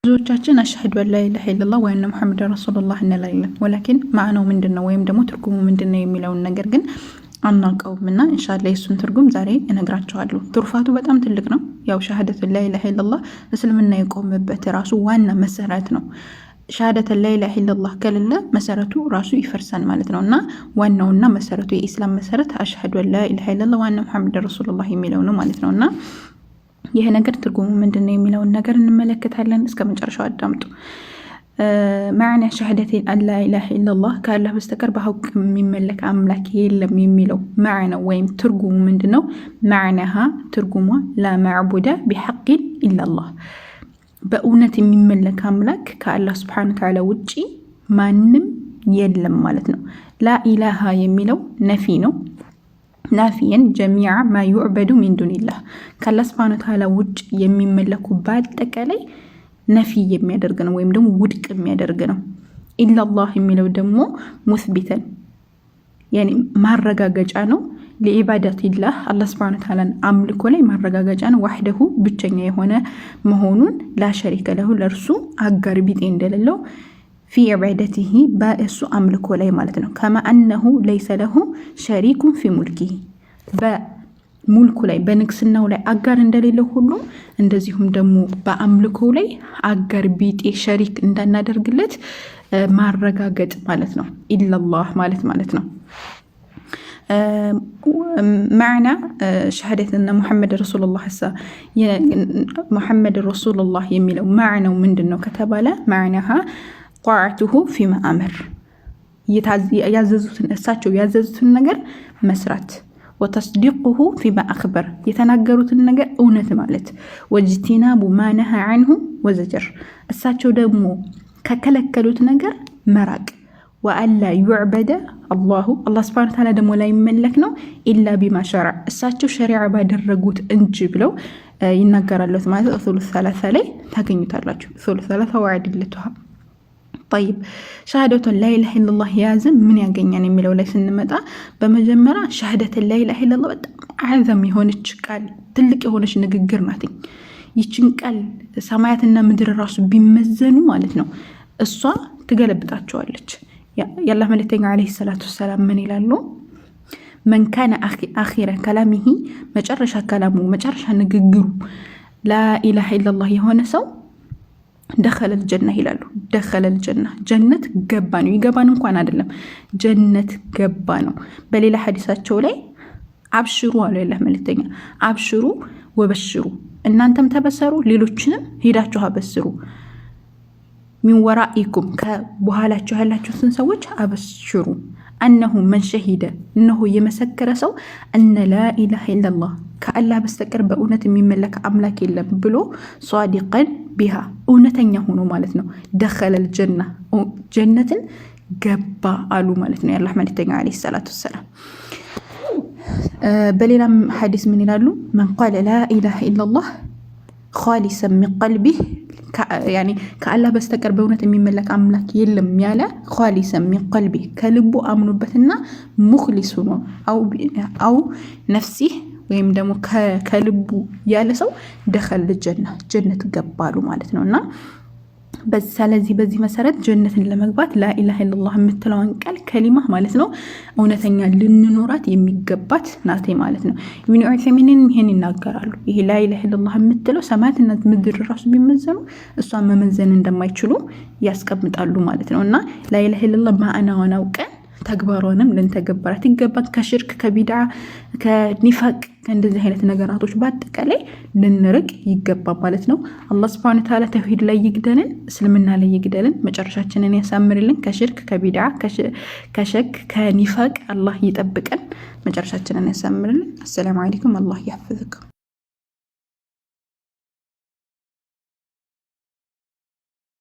ብዙዎቻችን አሽሀዱ አን ላ ኢላሀ ኢለላህ ወአነ ሙሐመደን ረሱሉላህ እንላለን። ወላኪን ማዕናው ምንድነው ወይም ደግሞ ትርጉሙ ምንድነው የሚለውን ነገር ግን አናውቀውም እና ኢንሻአላህ የሱን ትርጉም ዛሬ እነግራችኋለሁ። ትሩፋቱ በጣም ትልቅ ነው። ያው ሸሃደቱ ላ ኢላሀ ኢለላህ እስልምና የቆመበት ራሱ ዋና መሰረት ነው። ሸሃደቱ ላ ኢላሀ ኢለላህ ከሌለ መሰረቱ ራሱ ይፈርሳል ማለት ነው እና ዋናውና መሰረቱ የኢስላም መሰረት አሽሀዱ አን ላ ኢላሀ ኢለላህ ወአነ ሙሐመደን ረሱሉላህ የሚለው ነው ማለት ነው እና ይሄ ነገር ትርጉሙ ምንድነው የሚለውን ነገር እንመለከታለን። እስከ መጨረሻው አዳምጡ። ማዕና ሸሃደቴን አን ላ ኢላሀ ኢለላህ ከአላህ በስተቀር በሐቅ የሚመለክ አምላክ የለም የሚለው ማዕናው ወይም ትርጉሙ ምንድነው? ማዕናሃ ትርጉሟ ላ ማዕቡደ ቢሐቅን ኢለላህ በእውነት የሚመለክ አምላክ ከአላህ ስብሐነ ወተዓላ ውጪ ማንም የለም ማለት ነው። ላ ኢላሃ የሚለው ነፊ ነው። ናፊየን ጀሚዓ ማ ዩዕበዱ ሚን ዱኒላህ ከአላህ ሱብሓነሁ ወተዓላ ውጭ የሚመለኩ በአጠቃላይ ነፊ የሚያደርግ ነው ወይም ደግሞ ውድቅ የሚያደርግ ነው። ኢላላህ የሚለው ደግሞ ሙስቢተን ያኒ ማረጋገጫ ነው። ለኢባዳቲላህ አላህ ሱብሓነሁ ወተዓላ አምልኮ ላይ ማረጋገጫ ነው። ዋህደሁ ብቸኛ የሆነ መሆኑን ላ ሸሪከ ለሁ ለእርሱ አጋር ቢጤ እንደሌለው ፊ ዒባደቲሂ በእሱ አምልኮ ላይ ማለት ነው። ከማ አነሁ ለይሰ ለሁ ሸሪኩን ፊ ሙልኪሂ በሙልኩ ላይ በንግስናው ላይ አጋር እንደሌለው ሁሉ እንደዚሁም ደግሞ በአምልኮ ላይ አጋር ቢጤ ሸሪክ እንዳናደርግለት ማረጋገጥ ማለት ነው። ኢላላህ ማለት ነው። ማዕና ሸሃደትና ሙሐመድ ረሱሉላህ ሙሐመድ ረሱሉላህ የሚለው ማዕናው ምንድነው ከተባለ ማዕናሃ ጧዓቱሁ ፊማ አመር ያዘዙትን እሳቸው ያዘዙትን ነገር መስራት፣ ወተስዲቁሁ ፊማ አኽበር የተናገሩትን ነገር እውነት ማለት፣ ወጅቲናቡ ማ ነሃ ዐንሁ ወዘጀር እሳቸው ደግሞ ከከለከሉት ነገር መራቅ፣ ወአላ ዩዕበደ አላሁ አላህ ሱብሓነሁ ወተዓላ ደግሞ ላይ መለክ ነው ኢላ ቢማ ሸረዕ እሳቸው ሸሪዓ ባደረጉት እንጂ ብለው ይናገራሉ ማለት ኡሱሉ ሰላሳ ላይ ታገኙታላችሁ። ኡሱሉ ሰላሳ ወዐዲለቱሃ طيب ሸሃደቱ ላ ኢላሀ ኢለላህ ያዝን ምን ያገኛን የሚለው ላይ ስንመጣ በመጀመሪያ ሸሃደቱ ላ ኢላሀ ኢለላህ በጣም አዕዘም የሆነች ቃል ትልቅ የሆነች ንግግር ናት። ይችን ቃል ሰማያትና ምድር ራሱ ቢመዘኑ ማለት ነው እሷ ትገለብጣቸዋለች። የአላህ መልእክተኛ ዓለይሂ ሰላቱ ወሰላም ምን ይላሉ? መን ካነ አኺረ ከላሚሂ መጨረሻ ከላሙ መጨረሻ ንግግሩ ላ ኢላሀ ኢለላህ የሆነ ሰው ደኸለል ጀና ይላሉ። ደኸለል ጀና ጀነት ገባ ነው። ይገባን እንኳን አይደለም ጀነት ገባ ነው። በሌላ ሐዲሳቸው ላይ አብሽሩ አሉ የአላህ መልእክተኛ። አብሽሩ ወበሽሩ እናንተም ተበሰሩ ሌሎችንም ሄዳችሁ አበስሩ። ሚን ወራኢኩም ከበኋላችሁ ያላችሁትን ሰዎች አበሽሩ። አነሁ መን ሸሂደ እነሆ የመሰከረ ሰው እነ ላ ኢላሀ ኢለላህ ከአላህ በስተቀር በእውነት የሚመለክ አምላክ የለም ብሎ ሷዲቀን ቢሃ እውነተኛ ሆኖ ማለት ነው ደኸለል ጀና ጀነትን ገባ አሉ ማለት ነው የአላህ መልእክተኛ ዓለይሂ ሰላቱ ወሰላም። በሌላም ሐዲስ ምን ይላሉ? መን ቃለ ላ ኢላሀ ኢለላህ ኻሊሰን ሚን ቀልቢህ ያኒ ከአላህ በስተቀር በእውነት የሚመለክ አምላክ የለም ያለ ኻሊሰን ሚን ቀልቢህ ከልቡ አምኖበትና ሙኽሊስ ሆኖ አው ነፍሲህ ወይም ደግሞ ከልቡ ያለ ሰው ደኸል ጀነት ገባሉ ማለት ነው። እና ስለዚህ በዚህ መሰረት ጀነትን ለመግባት ላ ኢላሀ ኢለላህ የምትለውን ቃል ከሊማ ማለት ነው እውነተኛ ልንኖራት የሚገባት ናት ማለት ነው። ኢብኑ ዑሰይሚን ይሄን ይናገራሉ። ይሄ ላ ኢላሀ ኢለላህ የምትለው ሰማያትና ምድር ራሱ ቢመዘኑ እሷን መመዘን እንደማይችሉ ያስቀምጣሉ ማለት ነው። እና ላ ኢላሀ ኢለላህ ማዕናዋን አውቀን ተግባሯንም ልንተገበራት ይገባል። ከሽርክ ከቢድዓ ከኒፋቅ ከእንደዚህ አይነት ነገራቶች በአጠቃላይ ልንርቅ ይገባል ማለት ነው። አላህ ሱብሓነሁ ወተዓላ ተውሂድ ላይ ይግደልን፣ እስልምና ላይ ይግደልን፣ መጨረሻችንን ያሳምርልን። ከሽርክ ከቢድዓ ከሸክ ከኒፋቅ አላህ ይጠብቀን፣ መጨረሻችንን ያሳምርልን። አሰላሙ አለይኩም። አላህ ያሕፍዝኩም።